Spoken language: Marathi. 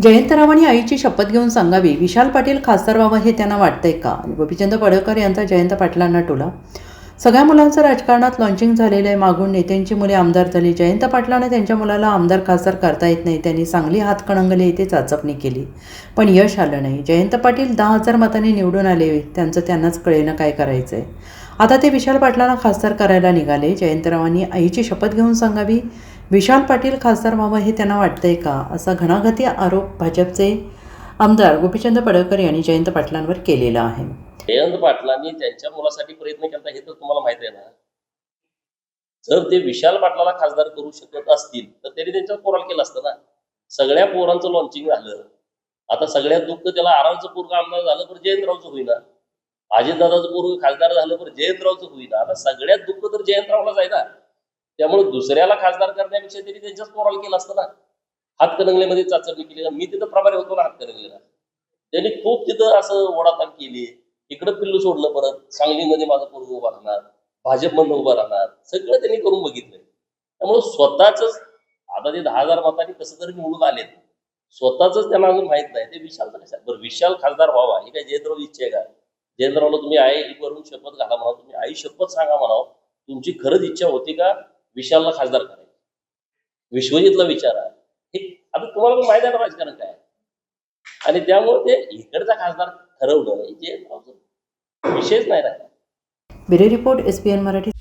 जयंतराव आणि आईची शपथ घेऊन सांगावी, विशाल पाटील खासदार व्हावं हे त्यांना वाटतंय का? गोपीचंद पडळकर यांचा जयंत पाटलांना टोला. सगळ्या मुलांचं राजकारणात लॉन्चिंग झालेलं आहे. मागून नेत्यांची मुले आमदार झाली. जयंत पाटलांना त्यांच्या मुलाला आमदार खासदार करता येत नाही. त्यांनी सांगली हातकणंगले येथे चाचपणी केली, पण यश आलं नाही. जयंत पाटील 10,000 मतांनी निवडून आले. त्यांचं त्यांनाच कळेना काय करायचं आहे. आता ते विशाल पाटलांना खासदार करायला निघाले. जयंतरावांनी आईची शपथ घेऊन सांगावी, विशाल पाटील खासदार व्हावं हे त्यांना वाटतंय का? असा घणाघाती आरोप भाजपचे आमदार गोपीचंद पडळकर यांनी जयंत पाटलांवर केलेला आहे. जयंत पाटलांनी त्यांच्या मुलासाठी प्रयत्न केला हे तर तुम्हाला माहिती आहे ना. जर ते विशाल पाटलाला खासदार करू शकत असतील तर त्यांनी त्यांच्या पोराला केलं असतं ना. सगळ्या पोरांचं लॉन्चिंग झालं. आता सगळ्यात दुःख त्याला आरामचं पोरग आमदार झालं पण जयंतरावचं होईना. अजितदादाचं पोरग खासदार झालं पण जयंतरावचं होईना. आता सगळ्यात दुःख तर जयंतरावलाच आहे ना. त्यामुळे दुसऱ्याला खासदार करण्यापेक्षा त्यांनी त्यांच्याच पोराला केलं असतं ना. हातकणंगलेमध्ये चाचणी केली. मी तिथं प्रभारी होतो ना हातकणंगलेला. त्यांनी खूप तिथं असं ओढाताण केली. इकडं पिल्लू सोडलं, परत सांगलीमध्ये माझं पोरग उभा राहणार, भाजपमधनं उभा राहणार, सगळं त्यांनी करून बघितलंय. त्यामुळे स्वतःच आता ते 10,000 मतांनी कसं तरी निवडून आलेत. स्वतःच त्यांना अजून माहित नाही ते विशालचं कसं. बरं, विशाल खासदार व्हावा ही काय जयंतराव इच्छा आहे का? जयंतरावला तुम्ही आई वरून शपथ घाला म्हणावं, तुम्ही आई शपथ सांगा म्हणावं, तुमची खरंच इच्छा होती का विशालला खासदार करायचं? विश्वजितला विचारा. हे आता तुम्हाला पण माहिती आहे ना राजकारण काय. आणि त्यामुळे ते इकडचा खासदार ठरवणं हे विषयच नाही राहिला. Bureau report, SPN Marathi.